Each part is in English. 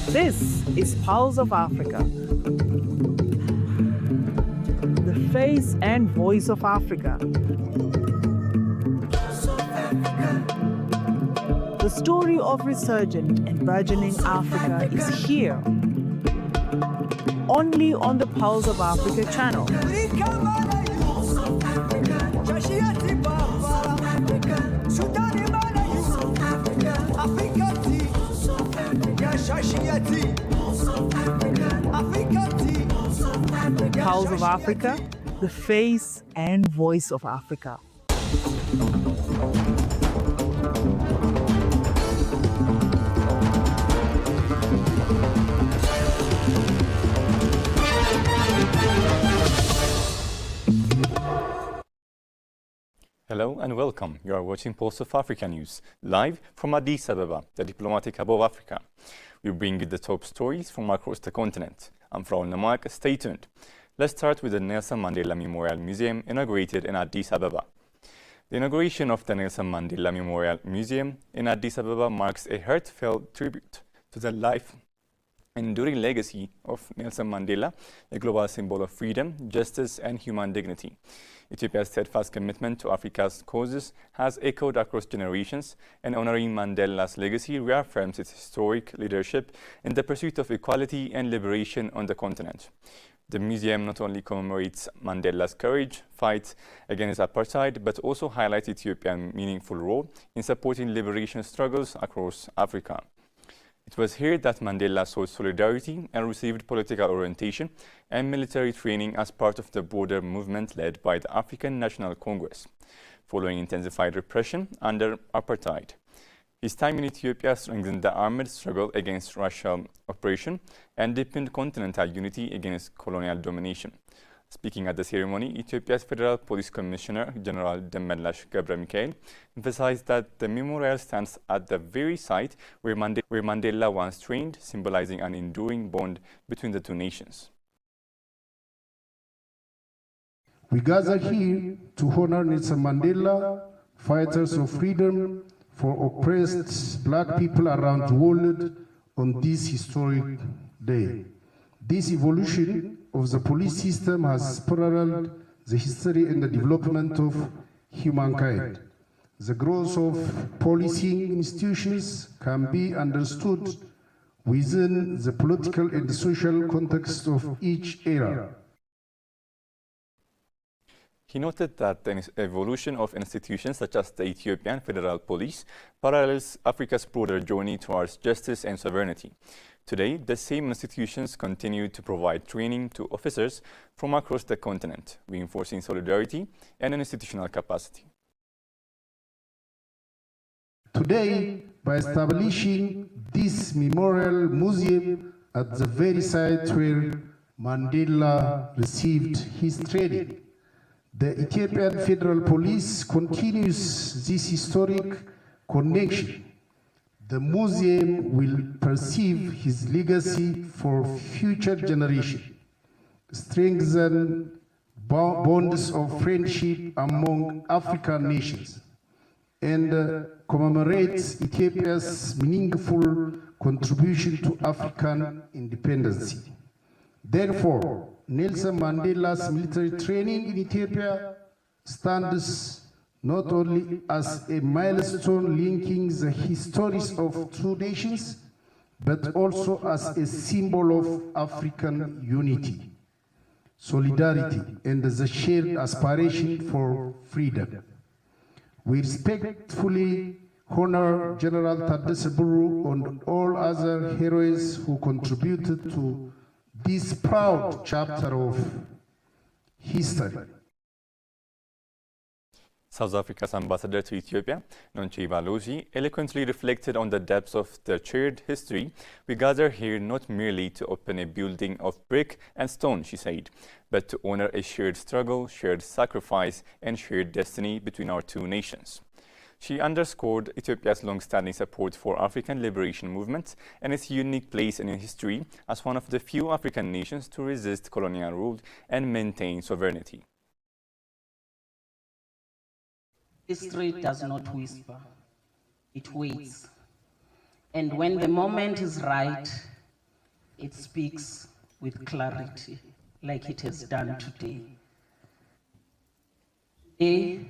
This is Pulse of Africa, the face and voice of Africa. The story of resurgent and burgeoning Africa is here, only on the Pulse of Africa channel. Pulse of Africa, the face and voice of Africa. Hello and welcome. You are watching Pulse of Africa News, live from Addis Ababa, the diplomatic hub of Africa. We bring you the top stories from across the continent. I'm Fraul Namak, stay tuned. Let's start with the Nelson Mandela Memorial Museum inaugurated in Addis Ababa. The inauguration of the Nelson Mandela Memorial Museum in Addis Ababa marks a heartfelt tribute to the life and enduring legacy of Nelson Mandela, a global symbol of freedom, justice, and human dignity. Ethiopia's steadfast commitment to Africa's causes has echoed across generations, and honoring Mandela's legacy reaffirms its historic leadership in the pursuit of equality and liberation on the continent. The museum not only commemorates Mandela's courage, fight against apartheid, but also highlights Ethiopia's meaningful role in supporting liberation struggles across Africa. It was here that Mandela sought solidarity and received political orientation and military training as part of the broader movement led by the African National Congress, following intensified repression under apartheid. His time in Ethiopia strengthened the armed struggle against Russian oppression and deepened continental unity against colonial domination. Speaking at the ceremony, Ethiopia's Federal Police Commissioner, General Demelash ገብረ-Mikaኤል, emphasized that the memorial stands at the very site where Mandela once trained, symbolizing an enduring bond between the two nations. We gather here to honor Nelson Mandela, fighters of freedom for oppressed black people around the world on this historic day. This evolution of the police system has paralleled the history and the development of humankind. The growth of policing institutions can be understood within the political and social context of each era. He noted that the evolution of institutions such as the Ethiopian Federal Police parallels Africa's broader journey towards justice and sovereignty. Today, the same institutions continue to provide training to officers from across the continent, reinforcing solidarity and institutional capacity. Today, by establishing this memorial museum at the very site where Mandela received his training, the Ethiopian Federal Police continues this historic connection. The museum will perceive his legacy for future generations, strengthen bonds of friendship among African nations, and commemorates Ethiopia's meaningful contribution to African independence. Therefore, Nelson Mandela's military training in Ethiopia stands not only as a milestone linking the histories of two nations, but also as a symbol of African unity, solidarity, and the shared aspiration for freedom. We respectfully honor General Taddese Birru and all other heroes who contributed to this proud chapter of history. South Africa's ambassador to Ethiopia, Nonche Balozi, eloquently reflected on the depths of the shared history. We gather here not merely to open a building of brick and stone, she said, but to honor a shared struggle, shared sacrifice, and shared destiny between our two nations. She underscored Ethiopia's long-standing support for African liberation movements and its unique place in history as one of the few African nations to resist colonial rule and maintain sovereignty. History does not whisper, it waits. And when the moment is right, it speaks with clarity, like it has done today. Today,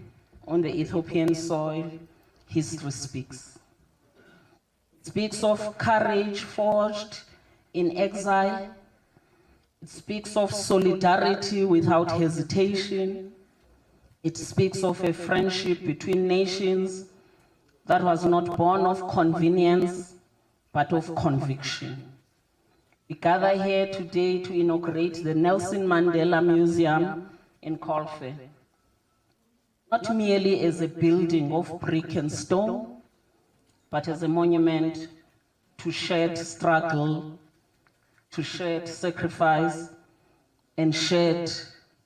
on the Ethiopian soil, history speaks. It speaks of courage forged in exile. It speaks of solidarity without hesitation. It speaks of a friendship between nations that was not born of convenience, but of conviction. We gather here today to inaugurate the Nelson Mandela Museum in Colfe, not merely as a building of brick and stone, but as a monument to shared struggle, to shared sacrifice, and shared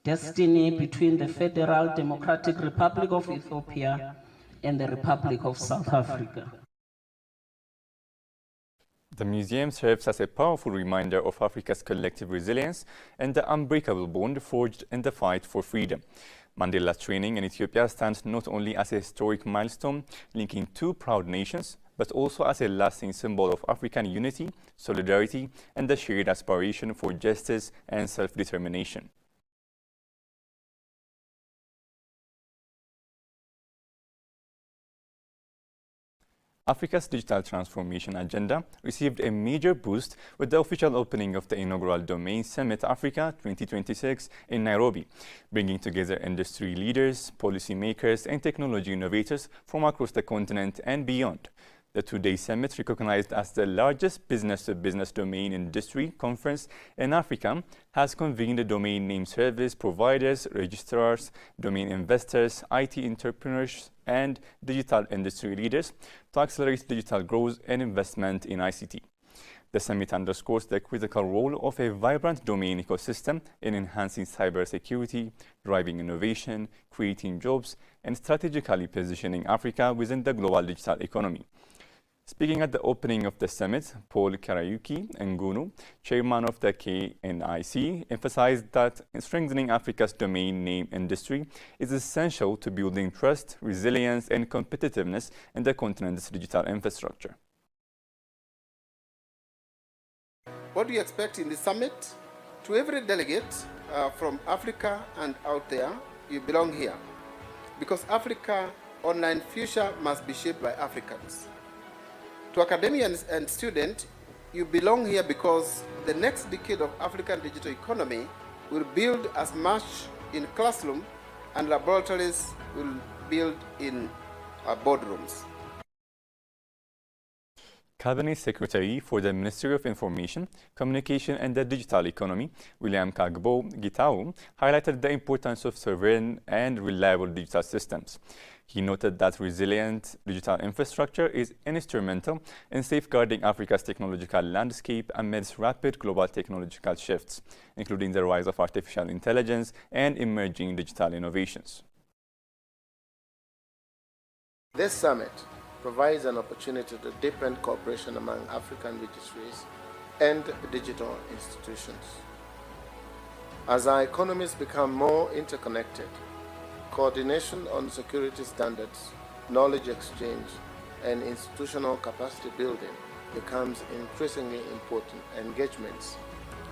destiny between the Federal Democratic Republic of Ethiopia and the Republic of South Africa. The museum serves as a powerful reminder of Africa's collective resilience and the unbreakable bond forged in the fight for freedom. Mandela's training in Ethiopia stands not only as a historic milestone linking two proud nations, but also as a lasting symbol of African unity, solidarity, and the shared aspiration for justice and self-determination. Africa's digital transformation agenda received a major boost with the official opening of the inaugural Domain Summit Africa 2026 in Nairobi, bringing together industry leaders, policymakers, and technology innovators from across the continent and beyond. The two-day summit, recognized as the largest business-to-business domain industry conference in Africa, has convened domain name service providers, registrars, domain investors, IT entrepreneurs, and digital industry leaders to accelerate digital growth and investment in ICT. The summit underscores the critical role of a vibrant domain ecosystem in enhancing cybersecurity, driving innovation, creating jobs, and strategically positioning Africa within the global digital economy. Speaking at the opening of the summit, Paul Karayuki Ngunu, chairman of the KNIC, emphasized that strengthening Africa's domain name industry is essential to building trust, resilience, and competitiveness in the continent's digital infrastructure. What do you expect in the summit? To every delegate from Africa and out there, you belong here. Because Africa's online future must be shaped by Africans. To academians and students, you belong here because the next decade of African digital economy will build as much in classroom and laboratories will build in boardrooms. Cabinet Secretary for the Ministry of Information, Communication and the Digital Economy, William Kagbo Gitau, highlighted the importance of sovereign and reliable digital systems. He noted that resilient digital infrastructure is instrumental in safeguarding Africa's technological landscape amidst rapid global technological shifts, including the rise of artificial intelligence and emerging digital innovations. This summit provides an opportunity to deepen cooperation among African registries and digital institutions. As our economies become more interconnected, coordination on security standards, knowledge exchange, and institutional capacity building becomes increasingly important. Engagements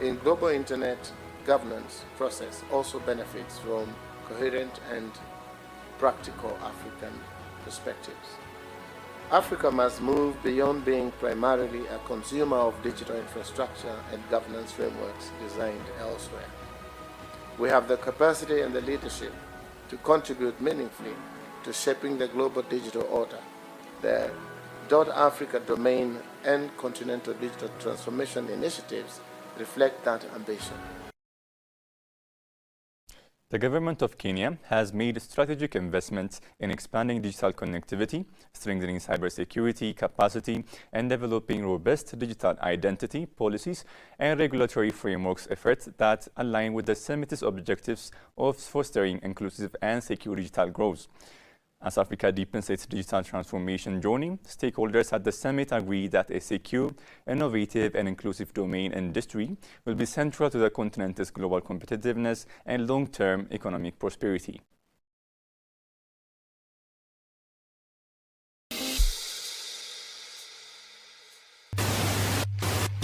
in global internet governance process also benefits from coherent and practical African perspectives. Africa must move beyond being primarily a consumer of digital infrastructure and governance frameworks designed elsewhere. We have the capacity and the leadership to contribute meaningfully to shaping the global digital order. The .Africa domain and continental digital transformation initiatives reflect that ambition. The government of Kenya has made strategic investments in expanding digital connectivity, strengthening cybersecurity capacity, and developing robust digital identity policies and regulatory frameworks efforts that align with the summit's objectives of fostering inclusive and secure digital growth. As Africa deepens its digital transformation journey, stakeholders at the summit agree that a secure, innovative, and inclusive domain industry will be central to the continent's global competitiveness and long-term economic prosperity.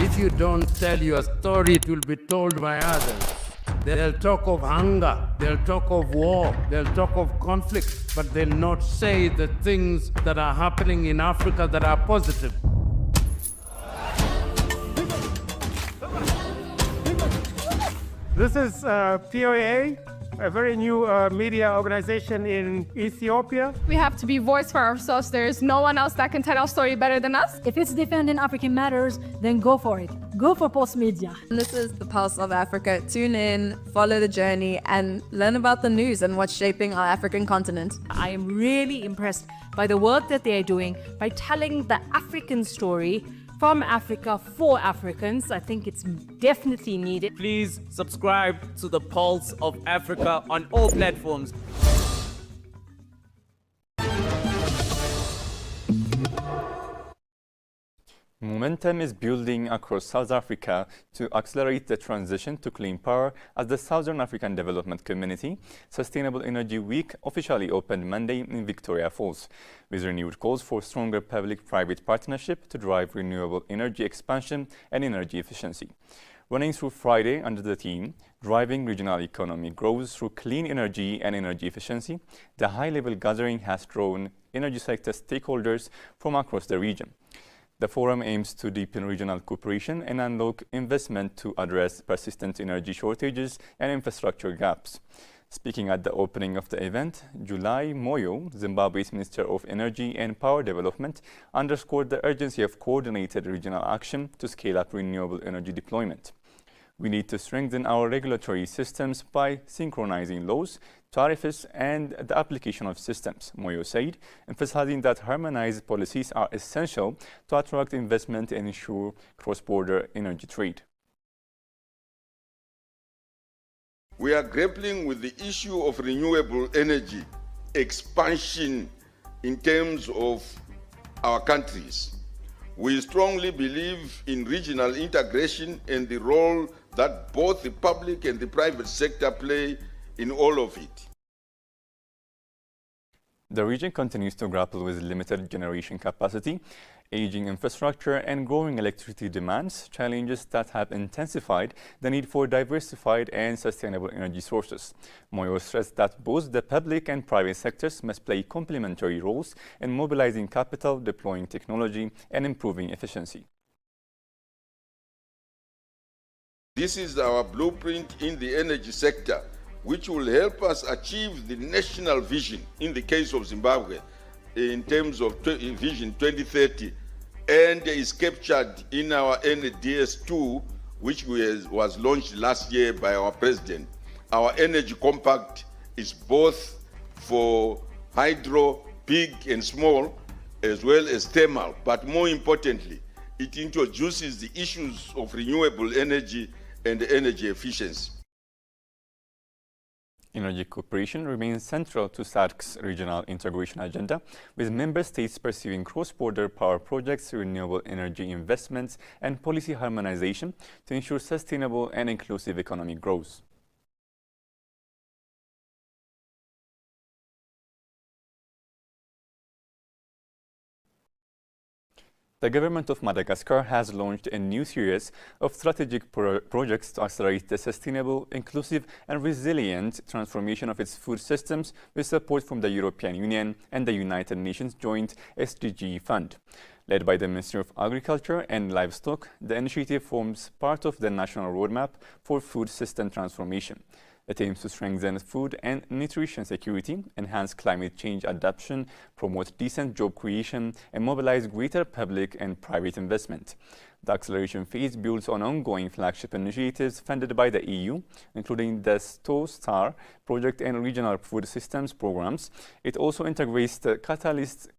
If you don't tell your story, it will be told by others. They'll talk of hunger, they'll talk of war, they'll talk of conflict, but they'll not say the things that are happening in Africa that are positive. This is POA, a very new media organization in Ethiopia. We have to be voice for ourselves. There is no one else that can tell our story better than us. If it's defending African matters, then go for it. Go for Pulse Media. This is the Pulse of Africa. Tune in, follow the journey, and learn about the news and what's shaping our African continent. I am really impressed by the work that they are doing by telling the African story from Africa for Africans. I think it's definitely needed. Please subscribe to the Pulse of Africa on all platforms. Momentum is building across South Africa to accelerate the transition to clean power as the Southern African Development Community Sustainable Energy Week officially opened Monday in Victoria Falls, with renewed calls for stronger public-private partnership to drive renewable energy expansion and energy efficiency. Running through Friday under the theme, Driving Regional Economic Growth Through Clean Energy and Energy Efficiency, the high-level gathering has drawn energy sector stakeholders from across the region. The forum aims to deepen regional cooperation and unlock investment to address persistent energy shortages and infrastructure gaps. Speaking at the opening of the event, July Moyo, Zimbabwe's Minister of Energy and Power Development, underscored the urgency of coordinated regional action to scale up renewable energy deployment. We need to strengthen our regulatory systems by synchronizing laws, tariffs, and the application of systems, Moyo said, emphasizing that harmonized policies are essential to attract investment and ensure cross-border energy trade. We are grappling with the issue of renewable energy expansion in terms of our countries. We strongly believe in regional integration and the role that both the public and the private sector play in all of it. The region continues to grapple with limited generation capacity, aging infrastructure, and growing electricity demands, challenges that have intensified the need for diversified and sustainable energy sources. Moyo stressed that both the public and private sectors must play complementary roles in mobilizing capital, deploying technology, and improving efficiency. This is our blueprint in the energy sector, which will help us achieve the national vision in the case of Zimbabwe in terms of Vision 2030, and is captured in our NDS2, which was launched last year by our president. Our energy compact is both for hydro, big and small, as well as thermal, but more importantly, it introduces the issues of renewable energy and energy efficiency. Energy cooperation remains central to SADC's regional integration agenda, with member states pursuing cross-border power projects, renewable energy investments, and policy harmonization to ensure sustainable and inclusive economic growth. The government of Madagascar has launched a new series of strategic projects to accelerate the sustainable, inclusive and resilient transformation of its food systems with support from the European Union and the United Nations Joint SDG Fund. Led by the Ministry of Agriculture and Livestock, the initiative forms part of the National Roadmap for Food System Transformation. It aims to strengthen food and nutrition security, enhance climate change adaptation, promote decent job creation, and mobilize greater public and private investment. The acceleration phase builds on ongoing flagship initiatives funded by the EU, including the STO-STAR project and regional food systems programs. It also integrates the Catalyst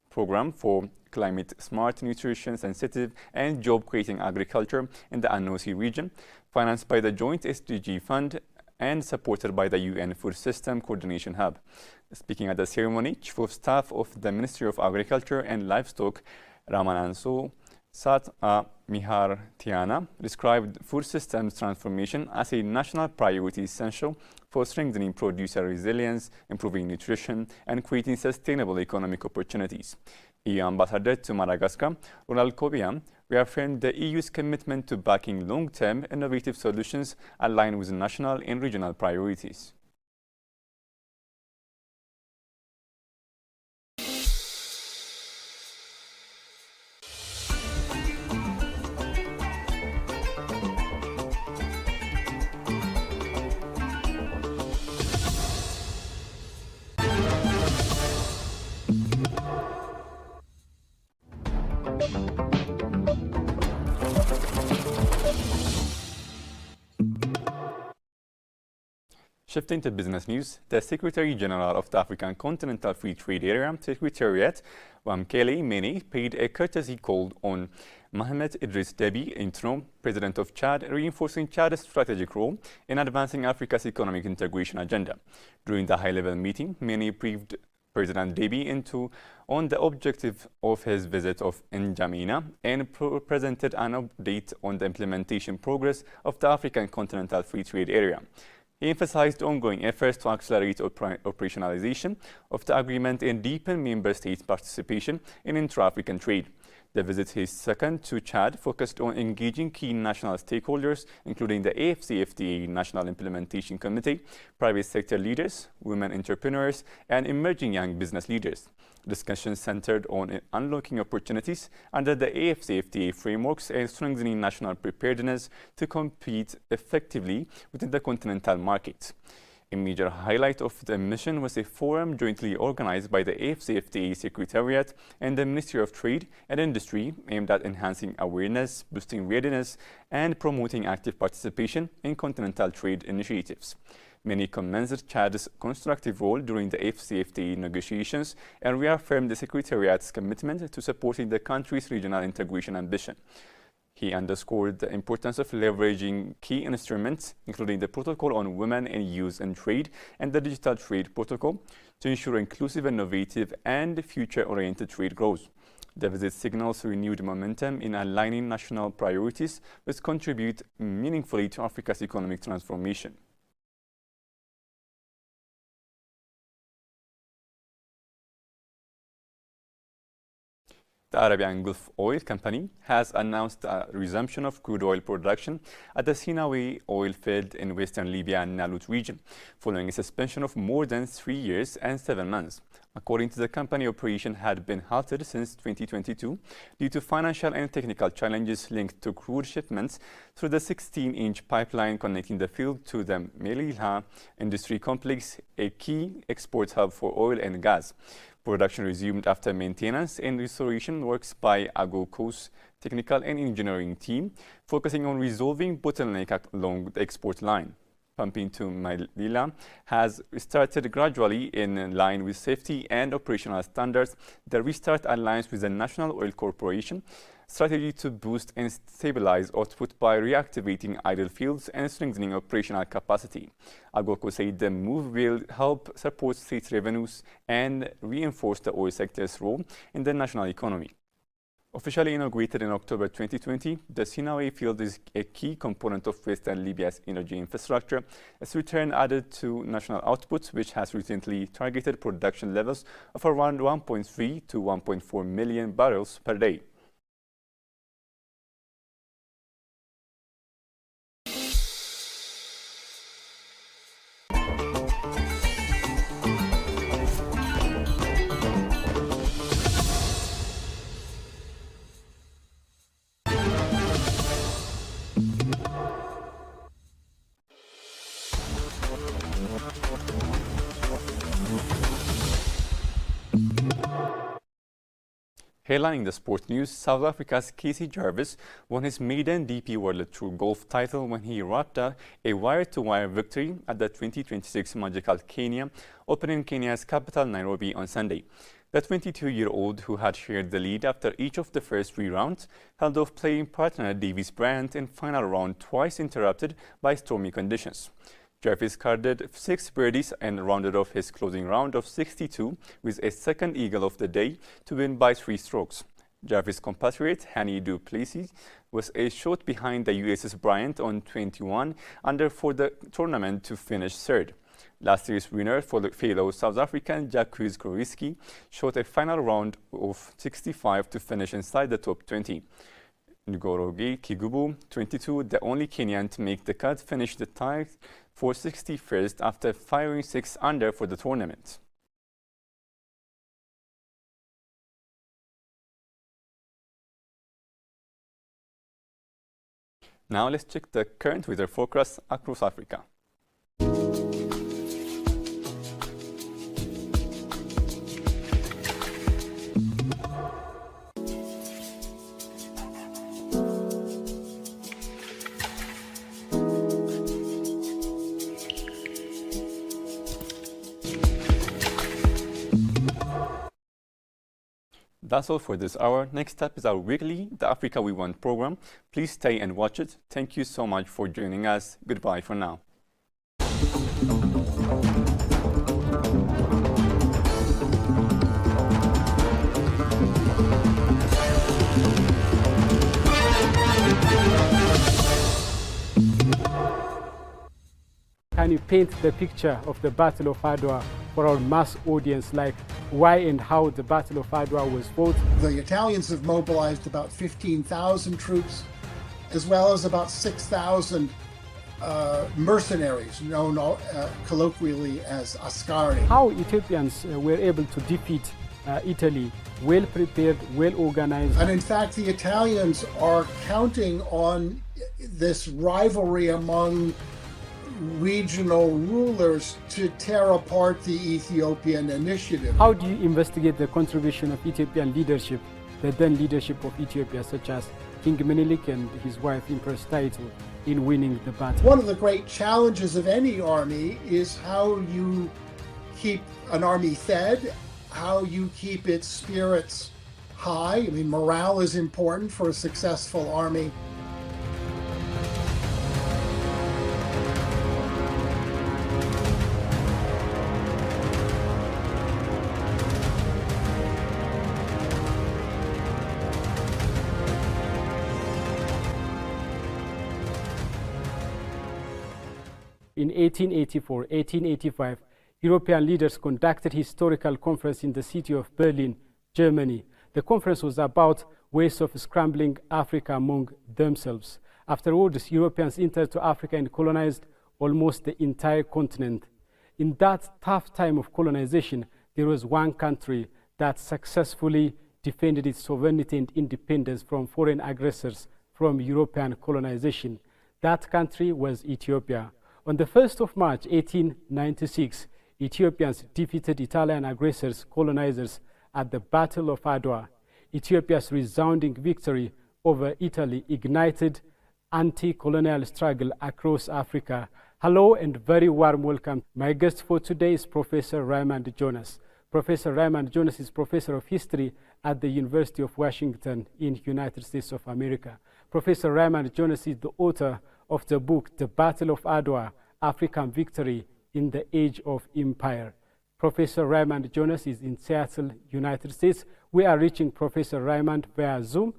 program for climate-smart, nutrition-sensitive, and job-creating agriculture in the Anosi region, financed by the Joint SDG Fund and supported by the UN Food System Coordination Hub. Speaking at the ceremony, Chief of Staff of the Ministry of Agriculture and Livestock, Ramananso Mihar Tiana, described food systems transformation as a national priority essential for strengthening producer resilience, improving nutrition, and creating sustainable economic opportunities. EU Ambassador to Madagascar, Ronald Kobian, reaffirmed the EU's commitment to backing long-term innovative solutions aligned with national and regional priorities. Shifting to business news, the Secretary General of the African Continental Free Trade Area Secretariat, Wamkele Mene, paid a courtesy call on Mohamed Idris Deby Intno, President of Chad, reinforcing Chad's strategic role in advancing Africa's economic integration agenda. During the high-level meeting, Mene briefed President Deby Intno on the objective of his visit of N'Djamena and presented an update on the implementation progress of the African Continental Free Trade Area. He emphasized ongoing efforts to accelerate operationalization of the agreement and deepen member states' participation in intra-African trade. The visit, his second to Chad, focused on engaging key national stakeholders, including the AfCFTA National Implementation Committee, private sector leaders, women entrepreneurs, and emerging young business leaders. Discussions centered on unlocking opportunities under the AfCFTA frameworks and strengthening national preparedness to compete effectively within the continental market. A major highlight of the mission was a forum jointly organized by the AfCFTA Secretariat and the Ministry of Trade and Industry aimed at enhancing awareness, boosting readiness, and promoting active participation in continental trade initiatives. Many commended Chad's constructive role during the AfCFTA negotiations and reaffirmed the Secretariat's commitment to supporting the country's regional integration ambition. He underscored the importance of leveraging key instruments, including the Protocol on Women and Youth in Trade and the Digital Trade Protocol, to ensure inclusive, innovative, and future-oriented trade growth. The visit signals renewed momentum in aligning national priorities, which contribute meaningfully to Africa's economic transformation. The Arabian Gulf Oil Company has announced a resumption of crude oil production at the Sinawi oil field in western Libya and Aloud region, following a suspension of more than 3 years and 7 months. According to the company, operation had been halted since 2022 due to financial and technical challenges linked to crude shipments through the 16-inch pipeline connecting the field to the Melilla industry complex, a key export hub for oil and gas. Production resumed after maintenance and restoration works by AGOCO's technical and engineering team, focusing on resolving bottleneck along the export line. Pumping to Melilla has started gradually in line with safety and operational standards. The restart aligns with the National Oil Corporation strategy to boost and stabilize output by reactivating idle fields and strengthening operational capacity. AGOCO said the move will help support state revenues and reinforce the oil sector's role in the national economy. Officially inaugurated in October 2020, the Sinawi field is a key component of Western Libya's energy infrastructure. Its return added to national output, which has recently targeted production levels of around 1.3 to 1.4 million barrels per day. Headlining the sports news, South Africa's Jarvis won his maiden DP World Tour golf title when he wrapped up a wire-to-wire victory at the 2026 Magical Kenya Open in Kenya's capital Nairobi on Sunday. The 22-year-old, who had shared the lead after each of the first 3 rounds, held off playing partner Davis Bryant in final round twice interrupted by stormy conditions. Jarvis carded 6 birdies and rounded off his closing round of 62 with a second eagle of the day to win by 3 strokes. Jarvis' compatriot Hani du Plessis was a shot behind the US's Bryant on 21 under for the tournament to finish third. Last year's winner, for the fellow South African Jacques Kroiski, shot a final round of 65 to finish inside the top 20. Ngoroge Kigubu, 22, the only Kenyan to make the cut, finished the tie for 61st after firing 6 under for the tournament. Now let's check the current weather forecast across Africa. That's all for this hour. Next up is our weekly The Africa We Want program. Please stay and watch it. Thank you so much for joining us. Goodbye for now. Can you paint the picture of the Battle of Adwa for our mass audience, like why and how the Battle of Adwa was fought? The Italians have mobilized about 15,000 troops, as well as about 6,000 mercenaries, known colloquially as askari. How Ethiopians were able to defeat Italy, well prepared, well organized. And in fact, the Italians are counting on this rivalry among regional rulers to tear apart the Ethiopian initiative. How do you investigate the contribution of Ethiopian leadership, the then leadership of Ethiopia, such as King Menelik and his wife Empress Taitu, in winning the battle? One of the great challenges of any army is how you keep an army fed, how you keep its spirits high. I mean, morale is important for a successful army. In 1884, 1885, European leaders conducted a historical conference in the city of Berlin, Germany. The conference was about ways of scrambling Africa among themselves. Afterwards, Europeans entered to Africa and colonized almost the entire continent. In that tough time of colonization, there was one country that successfully defended its sovereignty and independence from foreign aggressors from European colonization. That country was Ethiopia. On the 1st of March, 1896, Ethiopians defeated Italian aggressors, colonizers, at the Battle of Adwa. Ethiopia's resounding victory over Italy ignited anti-colonial struggle across Africa. Hello and very warm welcome. My guest for today is Professor Raymond Jonas. Professor Raymond Jonas is Professor of History at the University of Washington in United States of America. Professor Raymond Jonas is the author of the book, The Battle of Adwa, African Victory in the Age of Empire. Professor Raymond Jonas is in Seattle, United States. We are reaching Professor Raymond via Zoom.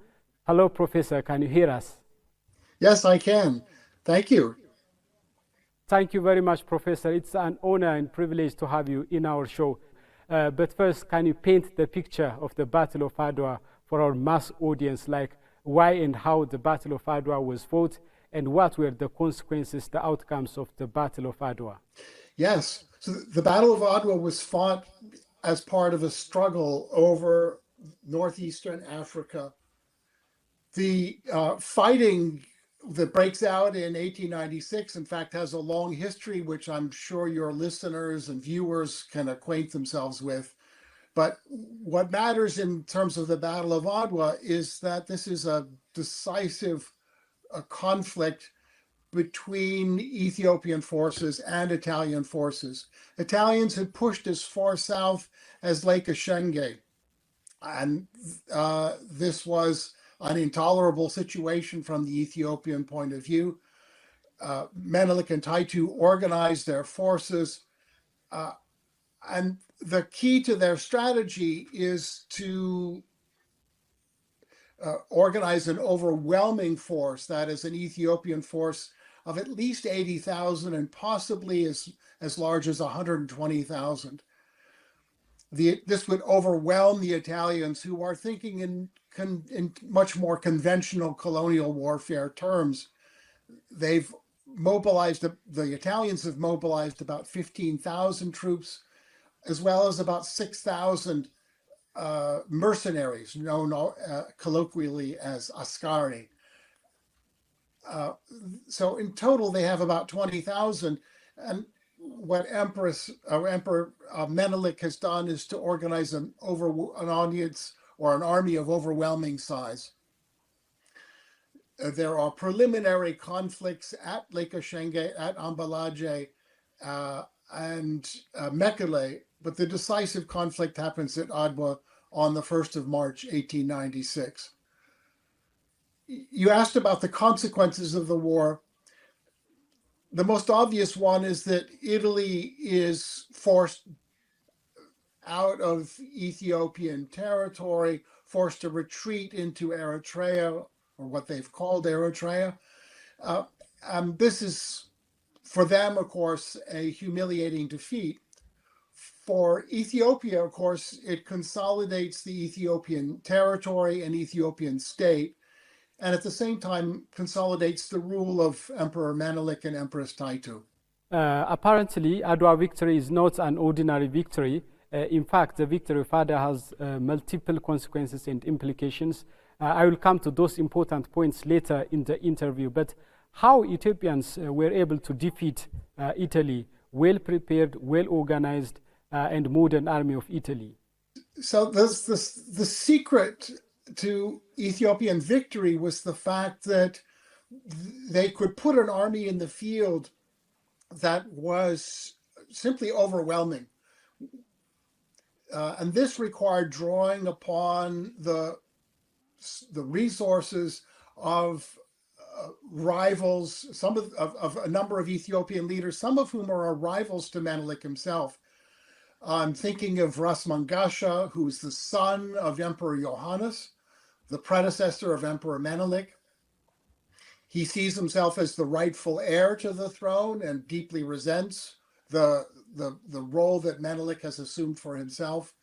Hello, Professor, can you hear us? Yes, I can. Thank you. Thank you very much, Professor. It's an honor and privilege to have you in our show. But first, can you paint the picture of the Battle of Adwa for our mass audience, like why and how the Battle of Adwa was fought, and what were the consequences, the outcomes of the Battle of Adwa? Yes. So the Battle of Adwa was fought as part of a struggle over northeastern Africa. The fighting that breaks out in 1896, in fact, has a long history, which I'm sure your listeners and viewers can acquaint themselves with. But what matters in terms of the Battle of Adwa is that this is a decisive conflict between Ethiopian forces and Italian forces. Italians had pushed as far south as Lake Ashenge, and this was an intolerable situation from the Ethiopian point of view. Menelik and Taitu organized their forces, and the key to their strategy is to organize an overwhelming force, that is an Ethiopian force of at least 80,000 and possibly as large as 120,000. This would overwhelm the Italians, who are thinking in in much more conventional colonial warfare terms. They've mobilized, the Italians have mobilized about 15,000 troops, as well as about 6,000 mercenaries, known colloquially as askari. So in total, they have about 20,000. And what Emperor Menelik has done is to organize an audience or an army of overwhelming size. There are preliminary conflicts at Lake Ashenge, at Ambalaje, and Mekele, but the decisive conflict happens at Adwa on the 1st of March, 1896. You asked about the consequences of the war. The most obvious one is that Italy is forced out of Ethiopian territory, forced to retreat into Eritrea, or what they've called Eritrea. This is, for them, of course, a humiliating defeat. For Ethiopia, of course, it consolidates the Ethiopian territory and Ethiopian state, and at the same time consolidates the rule of Emperor Menelik and Empress Taitu. Apparently, Adwa victory is not an ordinary victory. In fact, the victory of Adwa has multiple consequences and implications. I will come to those important points later in the interview. But how Ethiopians were able to defeat Italy, well prepared, well organized, and modern army of Italy? So the secret to Ethiopian victory was the fact that they could put an army in the field that was simply overwhelming. And this required drawing upon the resources of rivals, some of a number of Ethiopian leaders, some of whom are rivals to Menelik himself. I'm thinking of Ras Mangasha, who's the son of Emperor Johannes, the predecessor of Emperor Menelik. He sees himself as the rightful heir to the throne and deeply resents the role that Menelik has assumed for himself.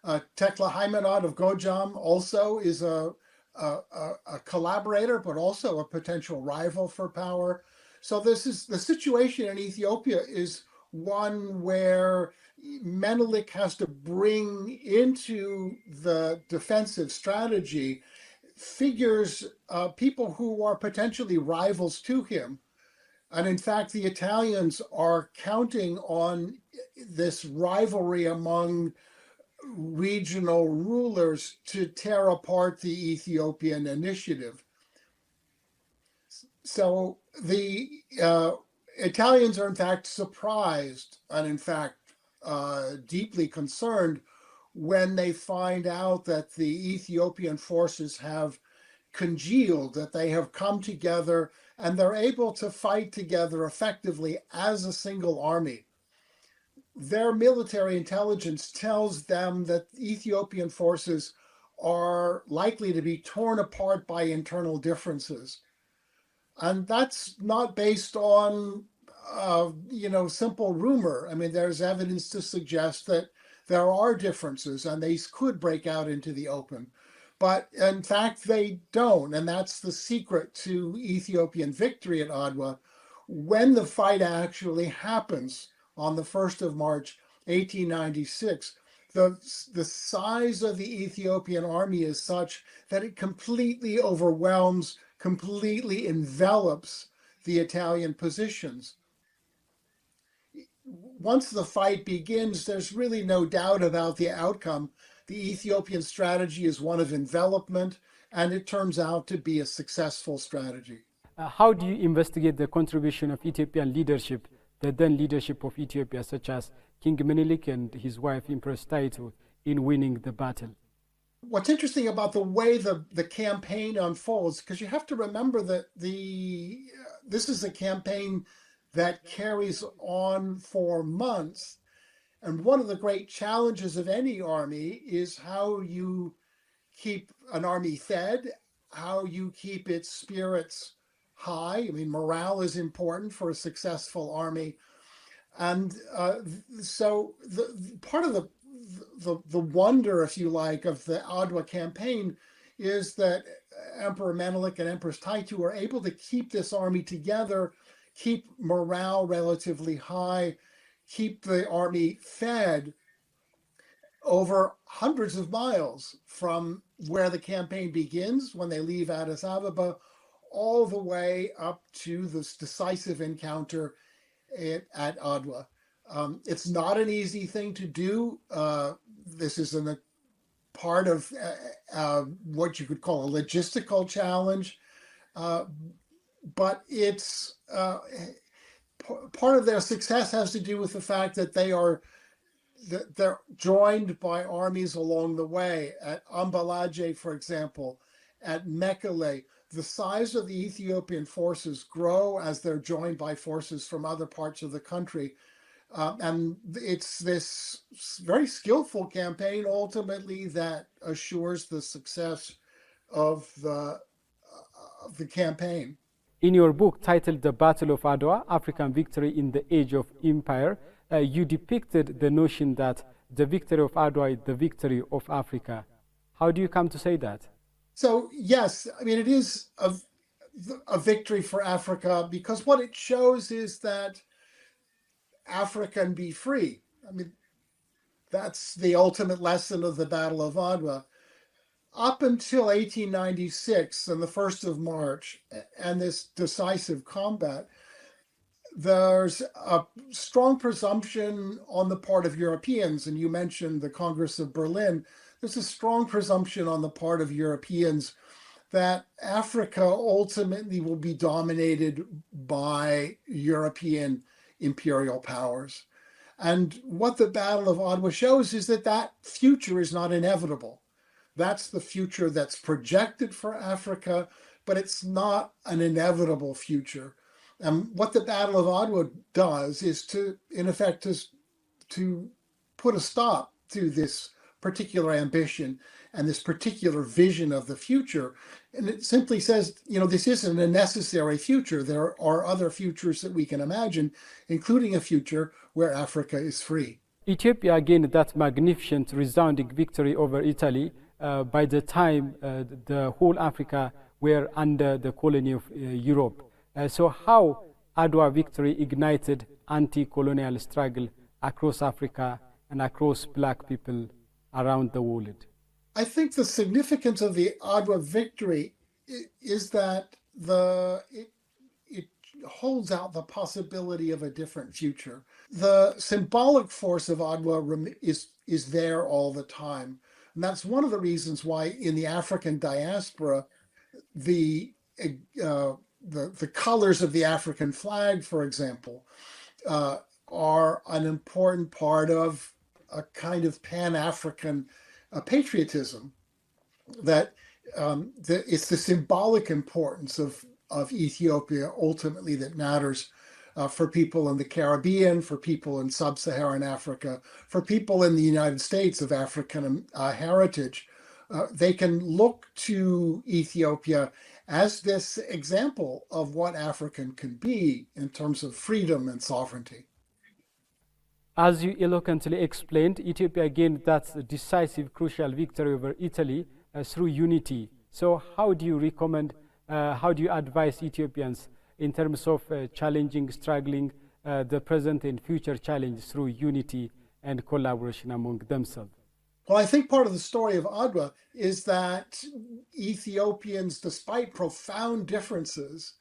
Tekle Haymanot of Gojam also is a collaborator, but also a potential rival for power. So this is the situation in Ethiopia is one where Menelik has to bring into the defensive strategy figures, people who are potentially rivals to him. And in fact, the Italians are counting on this rivalry among regional rulers to tear apart the Ethiopian initiative. So the Italians are in fact surprised and in fact deeply concerned when they find out that the Ethiopian forces have congealed, that they have come together and they're able to fight together effectively as a single army. Their military intelligence tells them that Ethiopian forces are likely to be torn apart by internal differences. And that's not based on, simple rumor. I mean, there's evidence to suggest that there are differences and these could break out into the open. But in fact, they don't. And that's the secret to Ethiopian victory at Adwa. When the fight actually happens on the 1st of March, 1896, the size of the Ethiopian army is such that it completely overwhelms, completely envelops the Italian positions. Once the fight begins, there's really no doubt about the outcome. The Ethiopian strategy is one of envelopment, and it turns out to be a successful strategy. How do you investigate the contribution of Ethiopian leadership, the then leadership of Ethiopia, such as King Menelik and his wife Empress Taitu, in winning the battle? What's interesting about the way the campaign unfolds, because you have to remember that this is a campaign that carries on for months. And one of the great challenges of any army is how you keep an army fed, how you keep its spirits high. I mean, morale is important for a successful army. And so part of the wonder, if you like, of the Adwa campaign is that Emperor Menelik and Empress Taitu are able to keep this army together, keep morale relatively high, keep the army fed over hundreds of miles from where the campaign begins when they leave Addis Ababa, all the way up to this decisive encounter at Adwa. It's not an easy thing to do. This is a part of what you could call a logistical challenge, but it's part of their success has to do with the fact that they're joined by armies along the way. At Ambalaje, for example, at Mekele, the size of the Ethiopian forces grow as they're joined by forces from other parts of the country. And it's this very skillful campaign ultimately that assures the success of the campaign. In your book titled The Battle of Adwa, African Victory in the Age of Empire, you depicted the notion that the victory of Adwa is the victory of Africa. How do you come to say that? So, yes, I mean, it is a victory for Africa because what it shows is that Africa can be free. I mean, that's the ultimate lesson of the Battle of Adwa. Up until 1896 and the 1st of March and this decisive combat, there's a strong presumption on the part of Europeans, and you mentioned the Congress of Berlin, there's a strong presumption on the part of Europeans that Africa ultimately will be dominated by European imperial powers. And what the Battle of Adwa shows is that that future is not inevitable. That's the future that's projected for Africa, but it's not an inevitable future. And what the Battle of Adwa does is to, in effect, to put a stop to this particular ambition and this particular vision of the future. And it simply says, you know, this isn't a necessary future. There are other futures that we can imagine, including a future where Africa is free. Ethiopia gained that magnificent, resounding victory over Italy by the time the whole Africa were under the colony of Europe. So how Adwa victory ignited anti-colonial struggle across Africa and across Black people around the world? I think the significance of the Adwa victory is that it holds out the possibility of a different future. The symbolic force of Adwa is there all the time. And that's one of the reasons why in the African diaspora, the colors of the African flag, for example, are an important part of a kind of Pan-African patriotism. That it's the symbolic importance of Ethiopia ultimately that matters for people in the Caribbean, for people in sub-Saharan Africa, for people in the United States of African heritage. They can look to Ethiopia as this example of what African can be in terms of freedom and sovereignty. As you eloquently explained, Ethiopia gained that decisive, crucial victory over Italy through unity. So how do you recommend, how do you advise Ethiopians in terms of challenging, struggling the present and future challenges through unity and collaboration among themselves? Well, I think part of the story of Adwa is that Ethiopians, despite profound differences,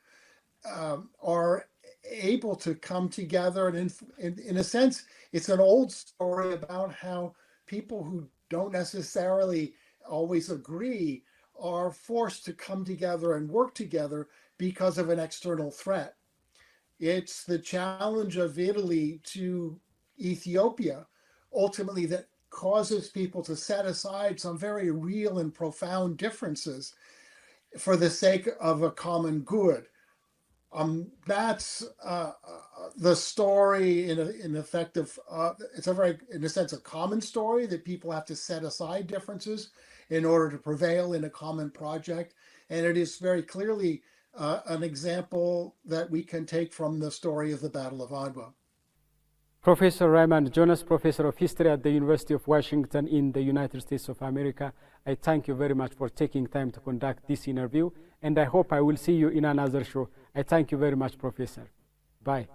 are able to come together. And in a sense, it's an old story about how people who don't necessarily always agree are forced to come together and work together because of an external threat. It's the challenge of Italy to Ethiopia, ultimately, that causes people to set aside some very real and profound differences for the sake of a common good. That's the story in effect of, it's a very, in a sense, a common story that people have to set aside differences in order to prevail in a common project. And it is very clearly an example that we can take from the story of the Battle of Adwa. Professor Raymond Jonas, Professor of History at the University of Washington in the United States of America, I thank you very much for taking time to conduct this interview, and I hope I will see you in another show. I thank you very much, Professor. Bye.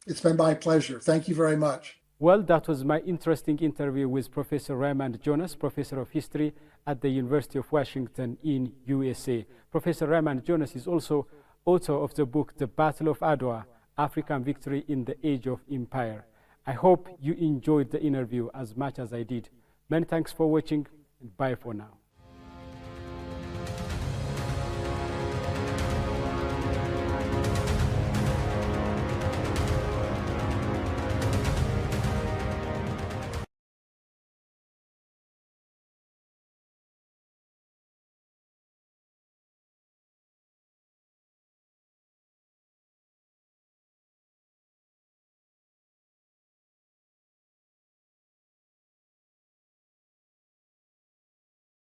It's been my pleasure. Thank you very much. Well, that was my interesting interview with Professor Raymond Jonas, Professor of History at the University of Washington in USA. Professor Raymond Jonas is also author of the book, The Battle of Adwa, African Victory in the Age of Empire. I hope you enjoyed the interview as much as I did. Many thanks for watching, and bye for now.